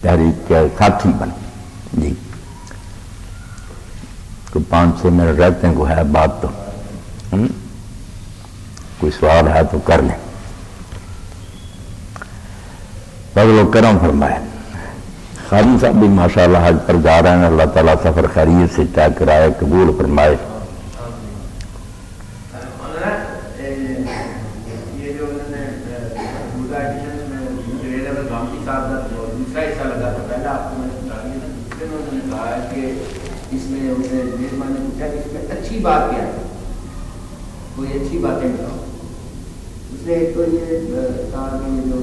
تحریک کے ساتھی بن جی کوئی 5-6 منٹ رہتے ہیں، کوئی ہے بات تو کوئی سوال ہے تو کر لیں. فضل و کرم فرمائے. خادم صاحب بھی ماشاءاللہ حج پر جا رہے ہیں، اللہ تعالیٰ سفر خیریت سے طے کرائے، قبول فرمائے. اچھی بات کیا ہے، کوئی اچھی باتیں بتاؤ. اس نے ایک تو یہ کہا کہ جو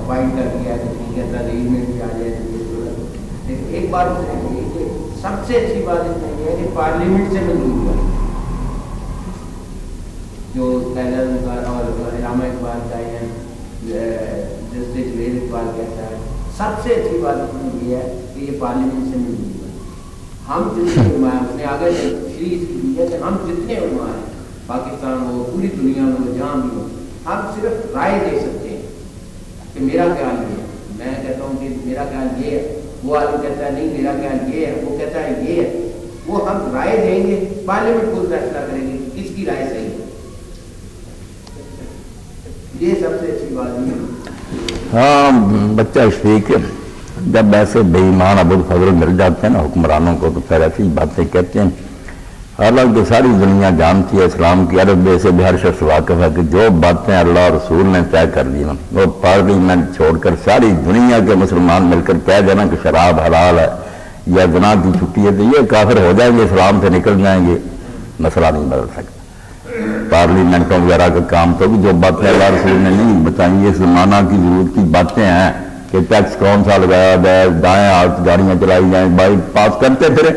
فائٹ کر دیا کہ ٹھیک ہے تحریر میں بھی آ جائے. لیکن ایک بات اس نے کہی کہ سب سے اچھی بات اس نے یہ ہے کہ پارلیمنٹ سے منظور ہوا جو پہلا اور علامہ اقبال کا ہے، جسٹس جویل اقبال کہتا ہے. سب سے اچھی بات اس نے یہ ہے کہ یہ پارلیمنٹ سے منظور ہوا. ہم جتنے علماء ہیں، اس نے آگے تشریح کی ہے کہ ہم جتنے علماء ہیں پاکستان ہو، پوری دنیا میں ہو، جہاں بھی ہو، ہم صرف رائے دے سکتے ہیں کہ میرا خیال یہ ہے. میں کہتا ہوں کہ میرا خیال یہ ہے، وہ آدمی کہتا ہے نہیں میرا خیال یہ ہے، وہ کہتا ہے یہ ہے. وہ ہم رائے دیں گے، پارلیمنٹ خود فیصلہ کریں گے کہ کس کی رائے صحیح ہے. یہ سب سے اچھی بات ہے. ہاں بچہ شفیق جب ایسے بے ایمان ابوالفضل مل جاتے ہیں نا حکمرانوں کو تو پھر ایسی باتیں کہتے ہیں. حالانکہ ساری دنیا جانتی ہے اسلام کی عرب سے بھی ہر شخص واقف ہے کہ جو باتیں اللہ اور رسول نے طے کر دی نا وہ پارلیمنٹ چھوڑ کر ساری دنیا کے مسلمان مل کر کہہ دینا کہ شراب حلال ہے یا گناہ کی چھٹی ہے تو یہ کافر ہو جائیں گے، اسلام سے نکل جائیں گے، مسئلہ نہیں بدل سکتا. پارلیمنٹوں وغیرہ کا کام تو بھی جو باتیں اللہ رسول نے نہیں بتائیں، یہ زمانہ کی ضرورت کی باتیں ہیں کہ ٹیکس کون سا لگایا جائے، دائیں ہاتھ گاڑیاں چلائی جائیں، بائک پاس کرتے پھرے.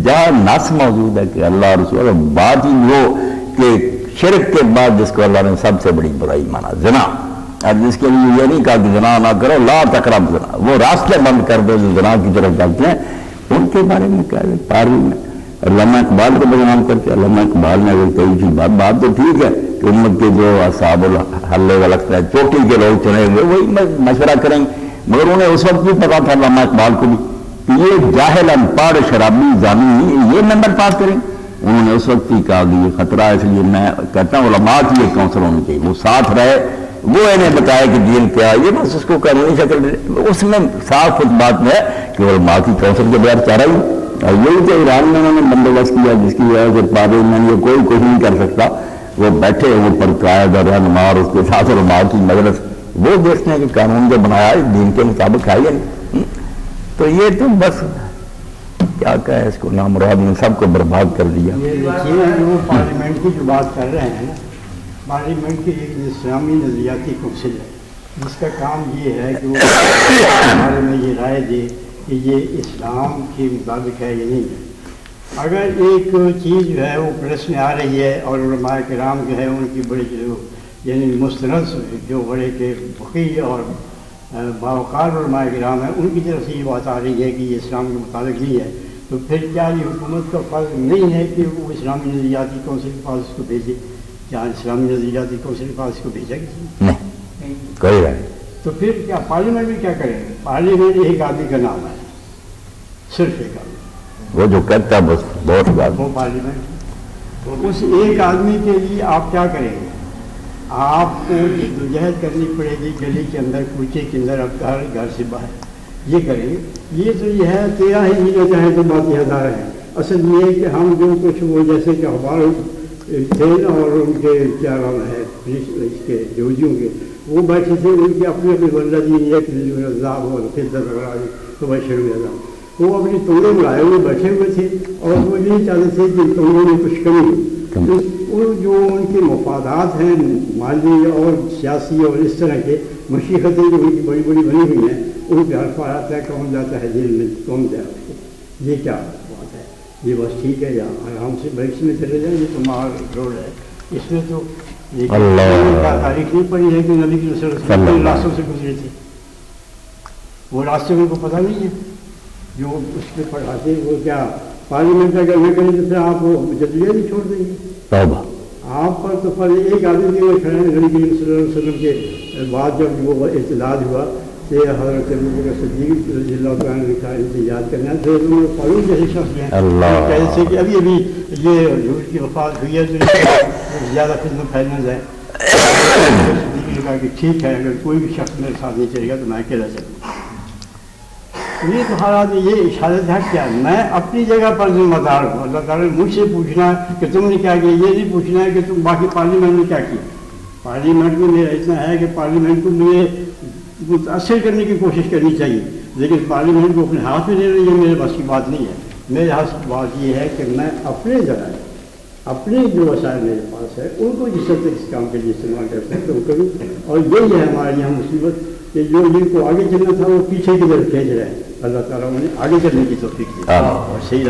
جہاں نص موجود ہے کہ اللہ رسول بات ہی وہ کہ شرک کے بعد جس کو اللہ نے سب سے بڑی برائی مانا زنا، اب جس کے لیے یہ نہیں کہا کہ زنا نہ کرو، لا تقرب زنا، وہ راستے بند کر دو جو زنا کی طرف چلتے ہیں، ان کے بارے میں کیا ہے. پارلیمنٹ علامہ اقبال کو بدنام کرتے. علامہ اقبال نے اگر کہی تھی بات تو ٹھیک ہے کہ امت کے جو اصحاب الحل والعقد ہے چوٹی کے لوگ چنے ہوئے وہی مشورہ کریں گے، مگر انہیں اس وقت بھی پتا تھا علامہ اقبال کو بھی کہ یہ جاہل ان پڑھ شرابی زانی یہ ممبر پاس کریں. انہوں نے اس وقت ہی کہا کہ یہ خطرہ ہے، اس لیے میں کہتا ہوں علماء کی ایک کونسل ہونی چاہیے، وہ ساتھ رہے، وہ انہیں بتایا کہ دین کیا ہے. یہ بس اس کو قانونی شکل اس میں صاف خود بات ہے کہ علماء کی کونسل کے بغیر چارہ ہی. اور یہی کہ ایران میں انہوں نے بندوبست کیا جس کی وجہ سے پارلیمنٹ یہ کوئی کچھ نہیں کر سکتا. وہ بیٹھے وہ پر قائد اور رہنما اور اس کے ساتھ علماء کی مجلس وہ دیکھتے ہیں کہ قانون جو بنایا ہے دین کے مطابق ہے یا نہیں. تو یہ تو بس کیا کہے اس کو نامراد نے سب کو برباد کر دیا. جو پارلیمنٹ کی جو بات کر رہے ہیں، پارلیمنٹ کی ایک اسلامی نظریاتی کونسل ہے جس کا کام یہ ہے کہ وہ بارے میں یہ رائے دے کہ یہ اسلام کے مطابق ہے یا نہیں ہے. اگر ایک چیز جو ہے وہ پریس میں آ رہی ہے اور علماء کرام جو ہے ان کی بڑے جو یعنی مستند جو بڑے کے فقیہ اور باوقار علماء کرام ہیں ان کی طرف سے یہ بات آ رہی ہے کہ یہ اسلام کے مطابق نہیں ہے، تو پھر کیا یہ حکومت کا فرض نہیں ہے کہ وہ اسلامی نظریاتی کونسل کے پاس اس کو بھیجے؟ کیا اسلامی نظریاتی کونسل کے پاس اس کو بھیجا کسی نے؟ نہیں کوئی رائے. تو پھر کیا پارلیمنٹ میں کیا کریں گے؟ پارلیمنٹ ایک آدمی کا نام ہے، صرف ایک آدمی، وہ جو کہتا ہے بس بہت بات. وہ پارلیمنٹ اس ایک آدمی کے لیے آپ کیا کریں گے؟ آپ کو جدوجہد کرنی پڑے گی گلی کے اندر کوچے کے اندر، اب گھر سے باہر یہ کریں گے. یہ تو یہ ہے 13 ہی مہینے چاہیں تو بات ہزار ہے. اصل یہ ہے کہ ہم جو کچھ وہ جیسے کہ اخبار تھے اور ان کے کیا نام ہے اس کے جوجیوں کے وہ بیٹھے تھے، ان کے اپنے اپنے ولدین ایک عذاب اور پھر تو بشر عذاب وہ اپنی تنگوں میں آئے ہوئے بیٹھے ہوئے تھے اور وہ نہیں چاہتے تھے کہ تنگوں میں کچھ کمی. وہ جو ان کے مفادات ہیں مالی اور سیاسی اور اس طرح کے مشیقتیں جو ان کی بڑی بڑی بنی ہوئی ہیں ان پہ حرف آتا ہے، کون جاتا ہے جیل میں، کون جاتا ہے. یہ کیا بات ہے؟ یہ بس ٹھیک ہے یا آرام سے بائکس میں چلے جائیں، یہ تو مار روڈ ہے. اس میں تو تاریخ نہیں پڑی ہے کہ نبی کی رسول راستوں سے گزرے تھے، وہ راستے ان کو پتہ نہیں ہے جو اس پہ پڑھاتے. وہ کیا پارلیمنٹ اگر نہ کریں تو پھر آپ وہ جدوجہد ہی چھوڑ دیں گے. آپ پر تو پر ایک آدمی میں کھڑے ہیں نبی کریم صلی اللہ علیہ وسلم کے بعد جب وہ اعتداد ہوا کہ حضرت ابوبکر صدیق رضی اللہ تعالیٰ نے کہا ان سے یاد کرنا ہے تو عمر فاروق جیسے شخص ہیں کہتے کہ ابھی یہ حضور کی وفات ہوئی ہے تو زیادہ فتنہ پھیلنا جائے. صدیق نے کہا کہ ٹھیک ہے اگر کوئی بھی شخص میرے ساتھ نہیں چلے گا تو میں اکیلا چلوں. یہ تو حالات یہ اشارت ہے کیا میں اپنی جگہ پر ذمہ دار ہوں. اللہ تعالیٰ نے مجھ سے پوچھنا ہے کہ تم نے کیا کیا, یہ نہیں پوچھنا ہے کہ تم باقی پارلیمنٹ میں کیا کیا. پارلیمنٹ میں میرا اتنا ہے کہ پارلیمنٹ کو مجھے متاثر کرنے کی کوشش کرنی چاہیے, لیکن پارلیمنٹ کو اپنے ہاتھ میں لینا یہ میرے بس کی بات نہیں ہے. میرے ہاتھ کی بات یہ ہے کہ میں اپنے ذرائع اپنے جو وسائل میرے پاس ہے ان کو جس حد تک اس کام کے لیے استعمال کر سکتے وہ کروں. اور یہی ہے ہمارے یہاں مصیبت کہ جو جن کو آگے چلنا تھا وہ پیچھے کی طرف کھینچ رہے ہیں. اللہ تعالیٰ انہیں آگے چلنے کی توفیق دی اور صحیح